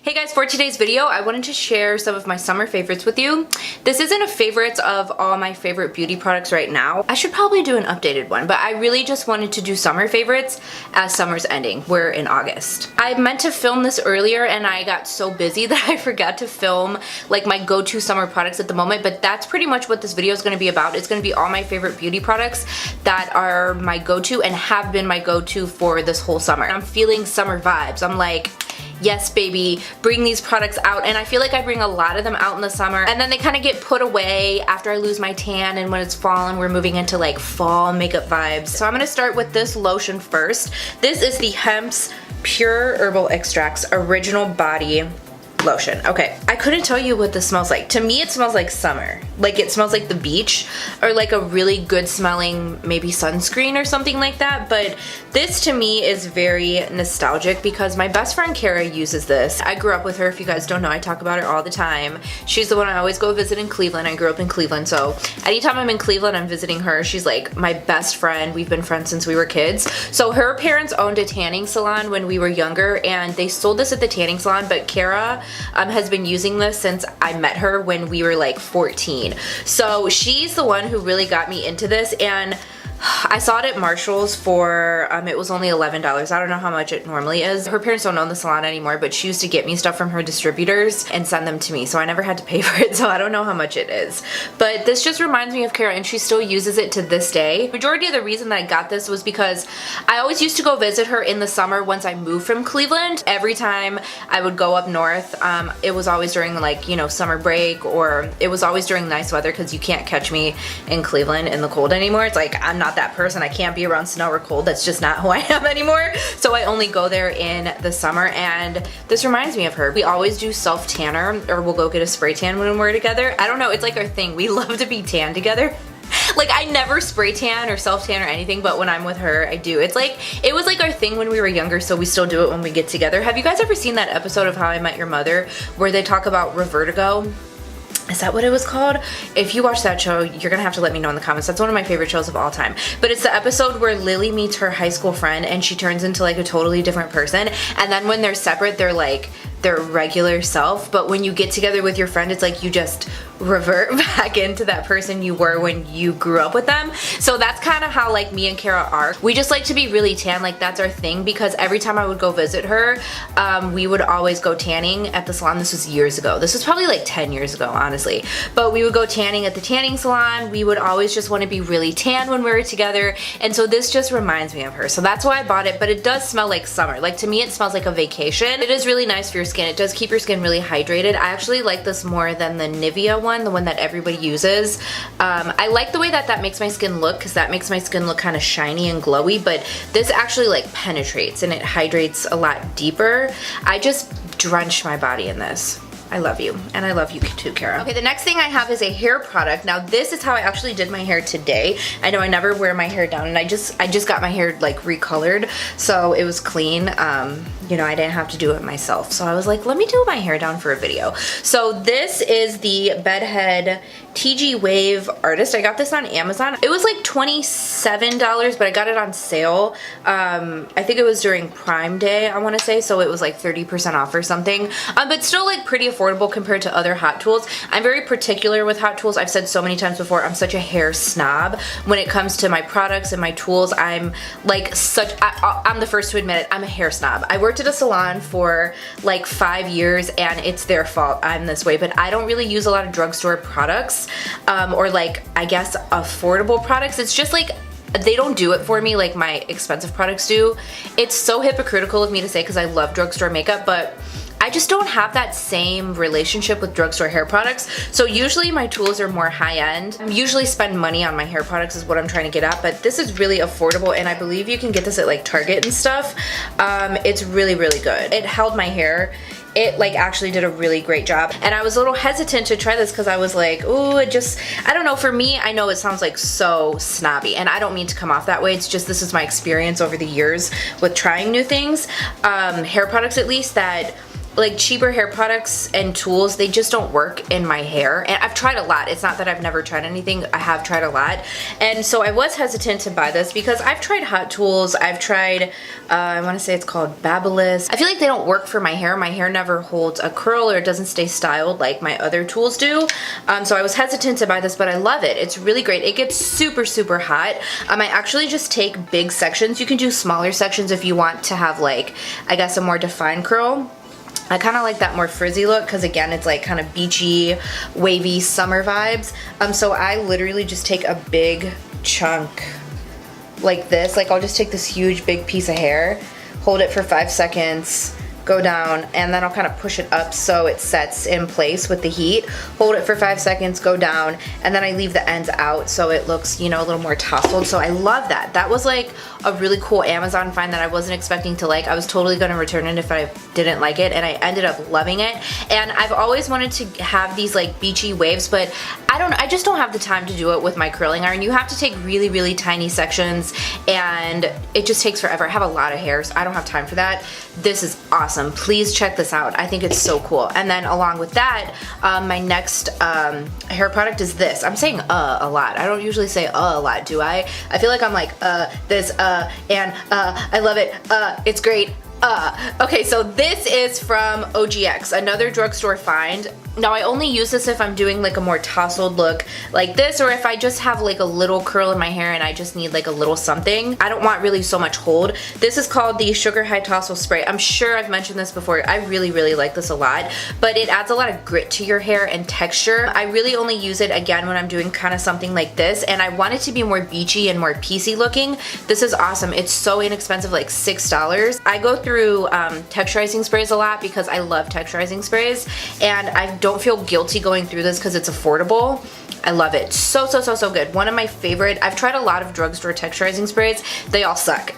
Hey guys, for today's video, I wanted to share some of my summer favorites with you. This isn't a favorites of all my favorite beauty products right now. I should probably do an updated one, but I really just wanted to do summer favorites as summer's ending. We're in August. I meant to film this earlier and I got so busy that I forgot to film like my go-to summer products at the moment, but that's pretty much what this video is going to be about. It's going to be all my favorite beauty products that are my go-to and have been my go-to for this whole summer. I'm feeling summer vibes. I'm like, yes baby, bring these products out, and I feel like I bring a lot of them out in the summer and then they kind of get put away after I lose my tan, and when it's fall and we're moving into like fall makeup vibes. So I'm going to start with this lotion first. This is the Hempz Pure Herbal Extracts Original Body Lotion. Okay, I couldn't tell you what this smells like. To me it smells like summer. Like it smells like the beach or like a really good smelling maybe sunscreen or something like that, but this to me is very nostalgic because my best friend Kara uses this. I grew up with her. If you guys don't know, I talk about her all the time. She's the one I always go visit in Cleveland. I grew up in Cleveland, so anytime I'm in Cleveland I'm visiting her. She's like my best friend. We've been friends since we were kids. So her parents owned a tanning salon when we were younger and they sold this at the tanning salon, but Kara has been using this since I met her when we were like 14. So she's the one who really got me into this, and I saw it at Marshall's for, it was only $11. I don't know how much it normally is. Her parents don't own the salon anymore, but she used to get me stuff from her distributors and send them to me, so I never had to pay for it, so I don't know how much it is. But this just reminds me of Kara, and she still uses it to this day. Majority of the reason that I got this was because I always used to go visit her in the summer once I moved from Cleveland. Every time I would go up north, it was always during like, you know, summer break, or it was always during nice weather because you can't catch me in Cleveland in the cold anymore. It's like, I'm not that person. I can't be around snow or cold. That's just not who I am anymore. So I only go there in the summer, and this reminds me of her. We always do self tanner, or we'll go get a spray tan when we're together. I don't know, it's like our thing. We love to be tan together. Like I never spray tan or self tan or anything, but when I'm with her I do. It's like, it was like our thing when we were younger, so we still do it when we get together. Have you guys ever seen that episode of How I Met Your Mother where they talk about Revertigo? Is that what it was called? If you watch that show, you're gonna have to let me know in the comments. That's one of my favorite shows of all time. But it's the episode where Lily meets her high school friend and she turns into like a totally different person, and then when they're separate they're like their regular self, but when you get together with your friend it's like you just revert back into that person you were when you grew up with them. So that's kind of how like me and Kara are. We just like to be really tan, like that's our thing, because every time I would go visit her, we would always go tanning at the salon. This was years ago. This was probably like 10 years ago, honestly. But we would go tanning at the tanning salon. We would always just want to be really tan when we were together, and so this just reminds me of her. So that's why I bought it, but it does smell like summer. Like to me it smells like a vacation. It is really nice for your skin. It does keep your skin really hydrated. I actually like this more than the Nivea one, the one that everybody uses. I like the way that that makes my skin look, because that makes my skin look kind of shiny and glowy, but this actually like penetrates and it hydrates a lot deeper. I just drench my body in this. I love you, and I love you too, Kara. Okay, the next thing I have is a hair product. Now this is how I actually did my hair today. I know I never wear my hair down, and I just got my hair like recolored, so it was clean. You know, I didn't have to do it myself, so I was like, let me do my hair down for a video. So this is the Bedhead TG Wave Artist. I got this on Amazon. It was like $27, but I got it on sale. I think it was during Prime Day, I want to say, so it was like 30% off or something. But still like pretty affordable compared to other Hot Tools. I'm very particular with Hot Tools. I've said so many times before, I'm such a hair snob when it comes to my products and my tools. I'm like I'm the first to admit it, I'm a hair snob. I worked at a salon for like 5 years, and it's their fault I'm this way, but I don't really use a lot of drugstore products, or like, I guess, affordable products. It's just like, they don't do it for me like my expensive products do. It's so hypocritical of me to say because I love drugstore makeup, but I just don't have that same relationship with drugstore hair products. So usually my tools are more high-end. I usually spend money on my hair products is what I'm trying to get at, but this is really affordable, and I believe you can get this at like Target and stuff. It's really, really good. It held my hair. It like actually did a really great job, and I was a little hesitant to try this because I was like, ooh, it just, I don't know, for me, I know it sounds like so snobby, and I don't mean to come off that way. It's just, this is my experience over the years with trying new things, hair products at least, that like cheaper hair products and tools, they just don't work in my hair. And I've tried a lot. It's not that I've never tried anything. I have tried a lot. And so I was hesitant to buy this because I've tried hot tools. I've tried, I want to say it's called Babyliss. I feel like they don't work for my hair. My hair never holds a curl or it doesn't stay styled like my other tools do. So I was hesitant to buy this, but I love it. It's really great. It gets super, super hot. I actually just take big sections. You can do smaller sections if you want to have like, I guess, a more defined curl. I kind of like that more frizzy look because again it's like kind of beachy, wavy summer vibes. So I literally just take a big chunk like this. Like I'll just take this huge big piece of hair, hold it for 5 seconds, go down, and then I'll kind of push it up so it sets in place with the heat. Hold it for 5 seconds, go down, and then I leave the ends out so it looks, you know, a little more tousled. So I love that. That was like a really cool Amazon find that I wasn't expecting to like. I was totally going to return it if I didn't like it, and I ended up loving it. And I've always wanted to have these like beachy waves, but I just don't have the time to do it with my curling iron. You have to take really, really tiny sections, and it just takes forever. I have a lot of hair, so I don't have time for that. This is awesome. Please check this out. I think it's so cool. And then along with that, my next hair product is this. I'm saying a lot. I don't usually say a lot, do I? I feel like I'm like this and I love it. It's great. Okay, so this is from OGX, another drugstore find. Now I only use this if I'm doing like a more tousled look like this, or if I just have like a little curl in my hair and I just need like a little something. I don't want really so much hold. This is called the Sugar High Tousle Spray. I'm sure I've mentioned this before. I really, really like this a lot, but it adds a lot of grit to your hair and texture. I really only use it again when I'm doing kind of something like this, and I want it to be more beachy and more piecey looking. This is awesome. It's so inexpensive, like $6. I go through texturizing sprays a lot because I love texturizing sprays, and I don't feel guilty going through this because it's affordable. I love it. So, so, so, so good. One of my favorite. I've tried a lot of drugstore texturizing sprays. They all suck.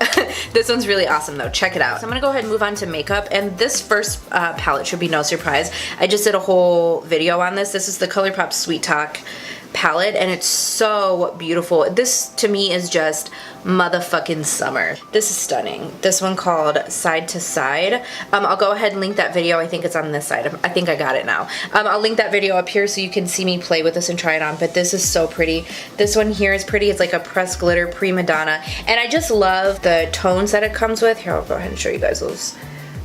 This one's really awesome though. Check it out. So I'm gonna go ahead and move on to makeup, and this first palette should be no surprise. I just did a whole video on this. This is the ColourPop Sweet Talk palette, and it's so beautiful. This to me is just motherfucking summer. This is stunning. This one called Side to Side. I'll go ahead and link that video. I think it's on this side. I think I got it now. I'll link that video up here so you can see me play with this and try it on, but this is so pretty. This one here is pretty. It's like a pressed glitter prima donna, and I just love the tones that it comes with. Here, I'll go ahead and show you guys those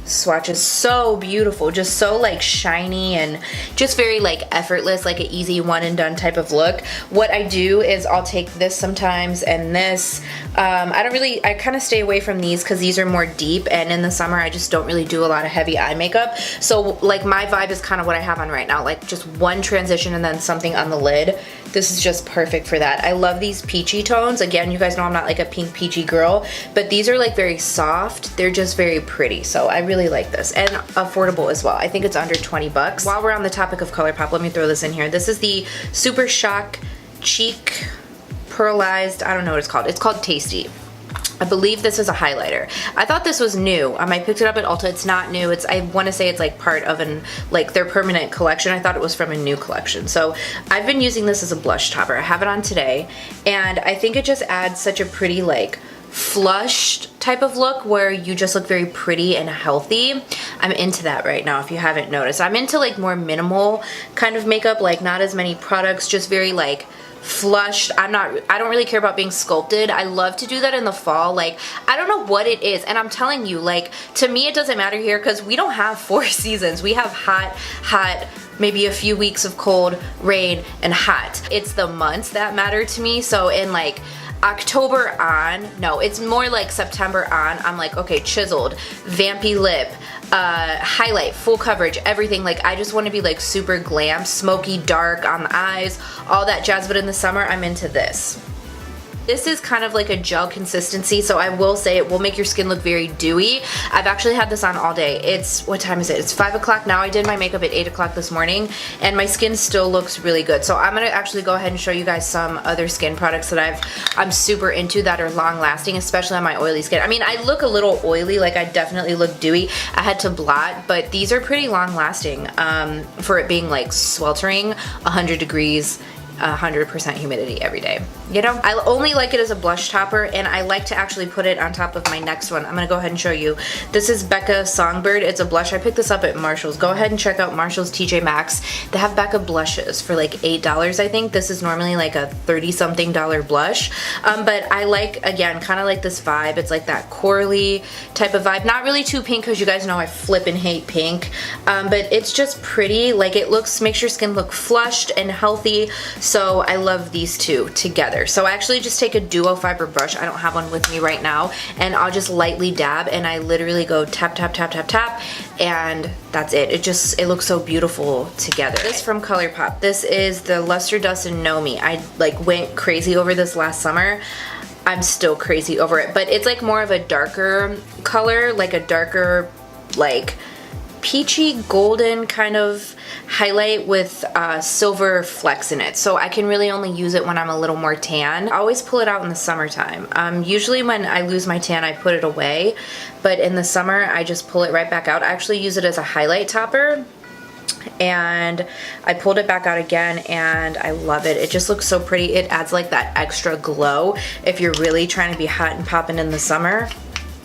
swatches. So beautiful, just so like shiny and just very like effortless, like an easy one and done type of look. What I do is I'll take this sometimes and this. I kind of stay away from these because these are more deep, and in the summer I just don't really do a lot of heavy eye makeup. So like my vibe is kind of what I have on right now, like just one transition and then something on the lid. This is just perfect for that. I love these peachy tones. Again, you guys know I'm not like a pink peachy girl, but these are like very soft. They're just very pretty. So I really like this, and affordable as well. I think it's under 20 bucks. While we're on the topic of ColourPop, let me throw this in here. This is the Super Shock Cheek Pearlized, I don't know what it's called. It's called Tasty. I believe this is a highlighter. I thought this was new. I picked it up at Ulta. It's not new. I want to say it's like part of their permanent collection. I thought it was from a new collection. So I've been using this as a blush topper. I have it on today, and I think it just adds such a pretty like flushed type of look where you just look very pretty and healthy. I'm into that right now, if you haven't noticed. I'm into like more minimal kind of makeup, like not as many products, just very like flushed. I don't really care about being sculpted. I love to do that in the fall. Like, I don't know what it is, and I'm telling you, like, to me it doesn't matter here because we don't have 4 seasons. We have hot, maybe a few weeks of cold, rain, and hot. It's the months that matter to me. So in like October on, no, it's more like September on, I'm like, okay, chiseled, vampy lip, highlight, full coverage, everything. Like, I just want to be like super glam, smoky, dark on the eyes, all that jazz. But in the summer, I'm into this. This is kind of like a gel consistency, so I will say it will make your skin look very dewy. I've actually had this on all day. It's, what time is it? It's 5 o'clock now. I did my makeup at 8 o'clock this morning, and my skin still looks really good. So I'm gonna actually go ahead and show you guys some other skin products that I'm super into that are long lasting, especially on my oily skin. I mean, I look a little oily, like I definitely look dewy. I had to blot, but these are pretty long lasting for it being like sweltering, 100 degrees 100% humidity every day. You know, I only like it as a blush topper, and I like to actually put it on top of my next one. I'm gonna go ahead and show you. This is Becca Songbird. It's a blush. I picked this up at Marshall's. Go ahead and check out Marshall's TJ Maxx. They have Becca blushes for like $8, I think. This is normally like a $30-something blush. But I like, again, kind of like this vibe. It's like that corally type of vibe. Not really too pink, because you guys know I flip and hate pink. But it's just pretty. Like, it makes your skin look flushed and healthy. So I love these two together. So I actually just take a duo fiber brush. I don't have one with me right now. And I'll just lightly dab, and I literally go tap, tap, tap, tap, tap. And that's it. It looks so beautiful together. This from ColourPop. This is the Luster Dust and Gnomie. I like went crazy over this last summer. I'm still crazy over it. But it's like more of a darker color, like a darker, like peachy golden kind of highlight with silver flecks in it. So I can really only use it when I'm a little more tan. I always pull it out in the summertime. Usually when I lose my tan, I put it away, but in the summer I just pull it right back out. I actually use it as a highlight topper, and I pulled it back out again, and I love it. It just looks so pretty. It adds like that extra glow if you're really trying to be hot and popping in the summer.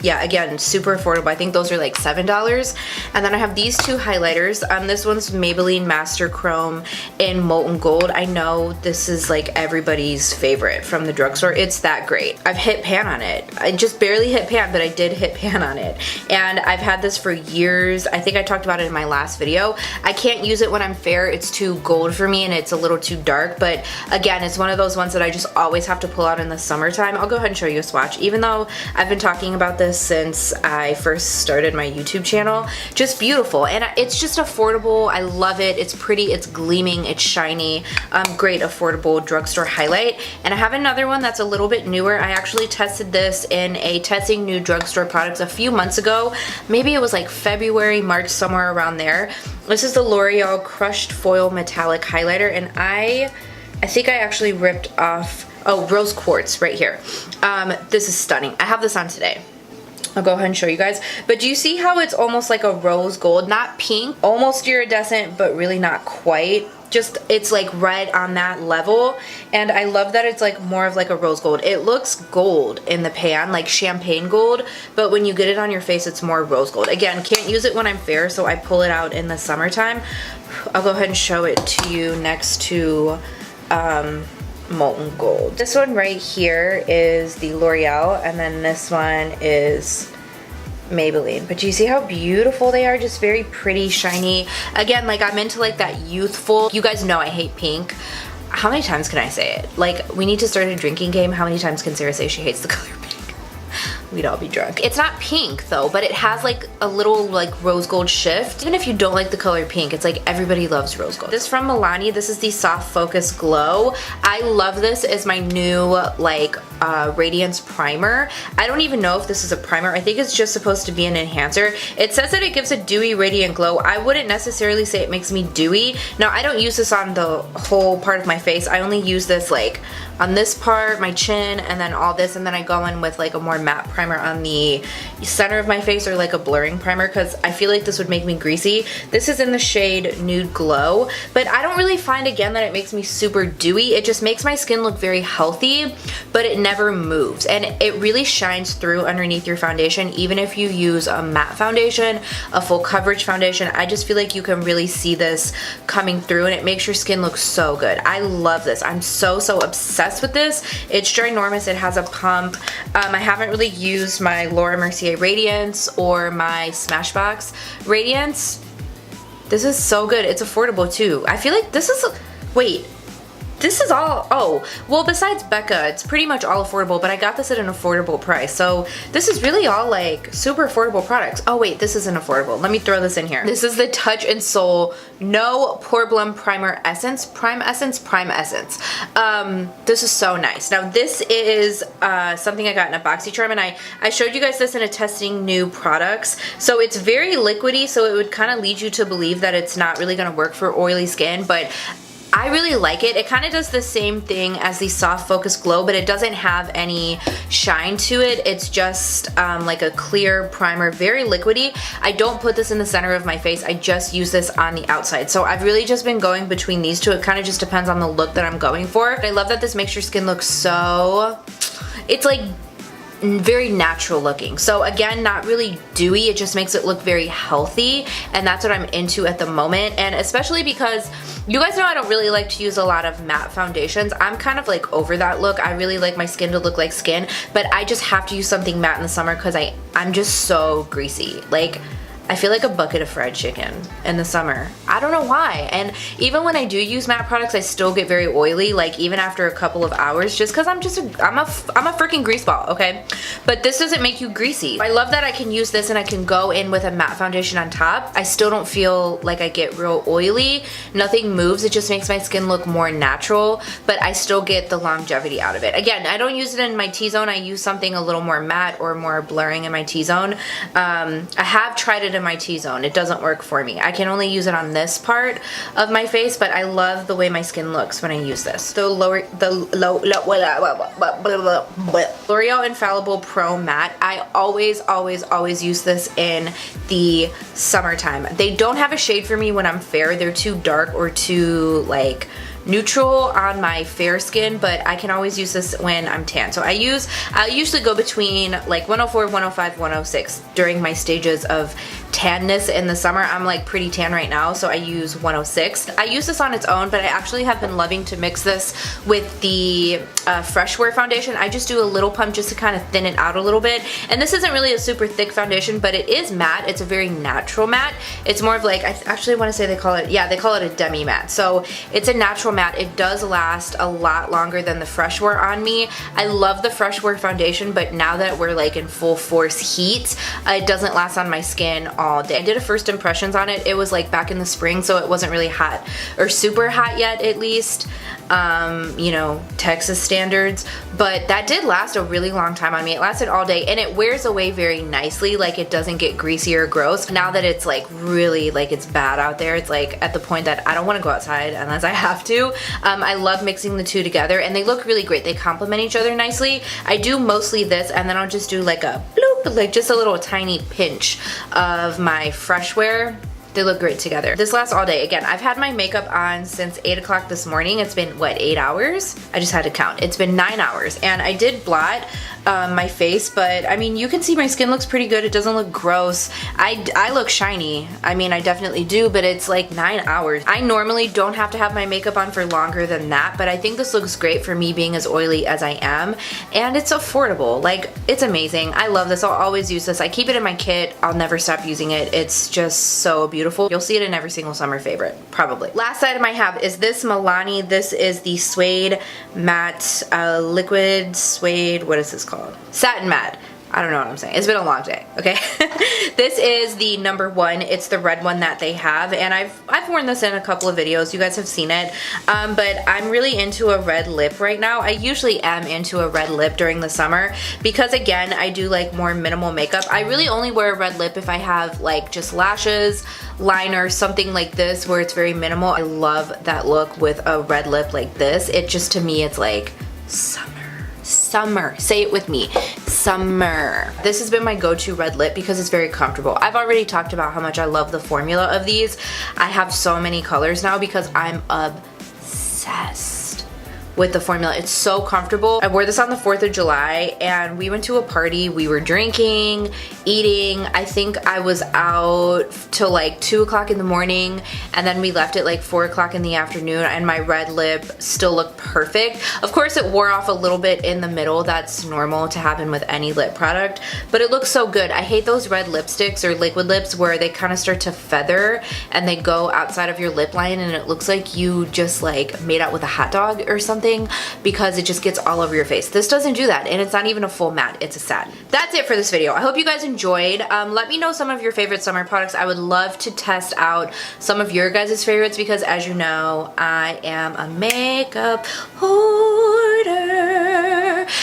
Yeah, again, super affordable. I think those are like $7. And then I have these two highlighters. This one's Maybelline Master Chrome in Molten Gold. I know this is like everybody's favorite from the drugstore. It's that great. I've hit pan on it. I just barely hit pan, but I did hit pan on it. And I've had this for years. I think I talked about it in my last video. I can't use it when I'm fair. It's too gold for me, and it's a little too dark. But again, it's one of those ones that I just always have to pull out in the summertime. I'll go ahead and show you a swatch. Even though I've been talking about this since I first started my YouTube channel. Just beautiful, and it's just affordable. I love it. It's pretty, it's gleaming, it's shiny. Great affordable drugstore highlight. And I have another one that's a little bit newer. I actually tested this in a Testing New Drugstore Products a few months ago. Maybe it was like February, March, somewhere around there. This is the L'Oreal Crushed Foil Metallic Highlighter, and I think I actually ripped off, oh, Rose Quartz right here. This is stunning. I have this on today. I'll go ahead and show you guys. But do you see how it's almost like a rose gold? Not pink, almost iridescent, but really not quite. Just, it's like right on that level. And I love that it's like more of like a rose gold. It looks gold in the pan, like champagne gold, but when you get it on your face, it's more rose gold. Again, can't use it when I'm fair, so I pull it out in the summertime. I'll go ahead and show it to you next to Molten Gold. This one right here is the L'Oreal, and then this one is Maybelline. But do you see how beautiful they are? Just very pretty, shiny. Again, like, I'm into like that youthful, you guys know I hate pink. How many times can I say it? Like, we need to start a drinking game. How many times can Sarah say she hates the color pink? We'd all be drunk. It's not pink though, but it has like a little like rose gold shift. Even if you don't like the color pink, it's like everybody loves rose gold. This is from Milani. This is the Soft Focus Glow. I love this as my new like Radiance Primer. I don't even know if this is a primer. I think it's just supposed to be an enhancer. It says that it gives a dewy, radiant glow. I wouldn't necessarily say it makes me dewy. Now, I don't use this on the whole part of my face. I only use this like on this part, my chin, and then all this, and then I go in with like a more matte primer on the center of my face, or like a blurring primer, because I feel like this would make me greasy. This is in the shade Nude Glow, but I don't really find, again, that it makes me super dewy. It just makes my skin look very healthy, but it never moves, and it really shines through underneath your foundation. Even if you use a matte foundation, a full coverage foundation, I just feel like you can really see this coming through, and it makes your skin look so good. I love this. I'm so obsessed with this. It's ginormous. It has a pump. I haven't really used my Laura Mercier Radiance or my Smashbox Radiance. This is so good. It's affordable too. I feel like this is, wait, this is all, oh, well, besides Becca, it's pretty much all affordable, but I got this at an affordable price. So this is really all like super affordable products. Oh wait, this isn't affordable. Let me throw this in here. This is the Touch in Soul No Pore Blum Primer Essence. Prime Essence. This is so nice. Now this is something I got in a BoxyCharm, and I showed you guys this in a Testing New Products. So it's very liquidy, so it would kind of lead you to believe that it's not really going to work for oily skin, but I really like it. It kind of does the same thing as the Soft Focus Glow, but it doesn't have any shine to it. It's just like a clear primer, very liquidy. I don't put this in the center of my face. I just use this on the outside. So I've really just been going between these two. It kind of just depends on the look that I'm going for. But I love that this makes your skin look so, it's like very natural looking. So again, not really dewy, it just makes it look very healthy, and that's what I'm into at the moment. And especially because you guys know I don't really like to use a lot of matte foundations. I'm kind of like over that look. I really like my skin to look like skin, but I just have to use something matte in the summer because I'm just so greasy. Like, I feel like a bucket of fried chicken in the summer. I don't know why. And even when I do use matte products, I still get very oily, like even after a couple of hours, just because I'm a freaking grease ball, okay? But this doesn't make you greasy. I love that I can use this and I can go in with a matte foundation on top. I still don't feel like I get real oily. Nothing moves. It just makes my skin look more natural, but I still get the longevity out of it. Again, I don't use it in my T-zone. I use something a little more matte or more blurring in my T-zone. I have tried it in my T-zone. It doesn't work for me. I can only use it on this part of my face, but I love the way my skin looks when I use this. The L'Oreal Infallible Pro Matte. I always use this in the summertime. They don't have a shade for me when I'm fair. They're too dark or too like neutral on my fair skin, but I can always use this when I'm tan. So I usually go between like 104, 105, 106 during my stages of tanness in the summer. I'm like pretty tan right now, so I use 106. I use this on its own, but I actually have been loving to mix this with the Fresh Wear foundation. I just do a little pump just to kind of thin it out a little bit. And this isn't really a super thick foundation, but it is matte. It's a very natural matte. It's more of like, I actually want to say they call it a demi matte. So it's a natural matte. It does last a lot longer than the Fresh Wear on me. I love the Fresh Wear foundation, but now that we're like in full force heat, it doesn't last on my skin all day. I did a first impressions on it. It was like back in the spring, so it wasn't really hot or super hot yet, at least, you know, Texas standards, but that did last a really long time on me. It lasted all day, and it wears away very nicely. Like, it doesn't get greasy or gross. Now that it's like really like it's bad out there, it's like at the point that I don't want to go outside unless I have to. I love mixing the two together, and they look really great. They complement each other nicely. I do mostly this, and then I'll just do like a bloop, like just a little tiny pinch of my Fresh Wear. They look great together. This lasts all day. Again, I've had my makeup on since 8 o'clock this morning. It's been, what, 8 hours? I just had to count. It's been 9 hours, and I did blot my face, but I mean, you can see my skin looks pretty good. It doesn't look gross. I look shiny. I mean, I definitely do, but it's like 9 hours. I normally don't have to have my makeup on for longer than that, but I think this looks great for me being as oily as I am, and it's affordable. Like, it's amazing. I love this. I'll always use this. I keep it in my kit. I'll never stop using it. It's just so beautiful. You'll see it in every single summer favorite, probably. Last item I have is this Milani. This is the Suede Matte Liquid Suede, what is this called? Satin Matte. I don't know what I'm saying. It's been a long day, okay? This is the number 1. It's the red one that they have, and I've worn this in a couple of videos. You guys have seen it, but I'm really into a red lip right now. I usually am into a red lip during the summer because, again, I do like more minimal makeup. I really only wear a red lip if I have like just lashes, liner, something like this where it's very minimal. I love that look with a red lip like this. It just, to me, it's like summer. Summer. Say it with me. Summer. This has been my go-to red lip because it's very comfortable. I've already talked about how much I love the formula of these. I have so many colors now because I'm obsessed with the formula. It's so comfortable. I wore this on the 4th of July and we went to a party. We were drinking, eating. I think I was out till like 2 o'clock in the morning, and then we left at like 4 o'clock in the afternoon, and my red lip still looked perfect. Of course, it wore off a little bit in the middle. That's normal to happen with any lip product, but it looks so good. I hate those red lipsticks or liquid lips where they kind of start to feather and they go outside of your lip line and it looks like you just like made out with a hot dog or something, because it just gets all over your face. This doesn't do that, and it's not even a full matte, it's a satin. That's it for this video. I hope you guys enjoyed. Let me know some of your favorite summer products. I would love to test out some of your guys' favorites because, as you know, I am a makeup hoarder.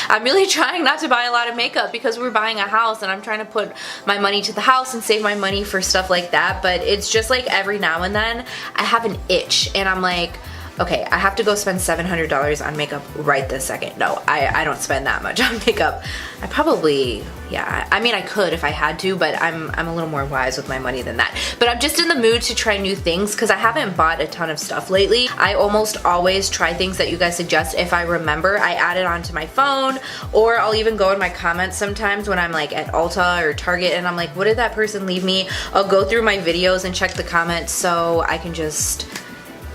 I'm really trying not to buy a lot of makeup because we're buying a house and I'm trying to put my money to the house and save my money for stuff like that, but it's just like every now and then I have an itch and I'm like, Okay, I have to go spend $700 on makeup right this second. No, I don't spend that much on makeup. I probably, yeah, I mean I could if I had to, but I'm a little more wise with my money than that. But I'm just in the mood to try new things because I haven't bought a ton of stuff lately. I almost always try things that you guys suggest. If I remember, I add it onto my phone, or I'll even go in my comments sometimes when I'm like at Ulta or Target and I'm like, what did that person leave me? I'll go through my videos and check the comments so I can just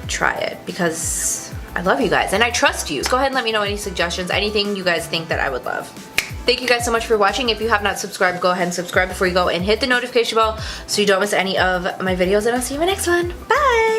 try it because I love you guys and I trust you. So go ahead and let me know any suggestions, anything you guys think that I would love. Thank you guys so much for watching. If you have not subscribed, go ahead and subscribe before you go and hit the notification bell so you don't miss any of my videos, and I'll see you in my next one. Bye!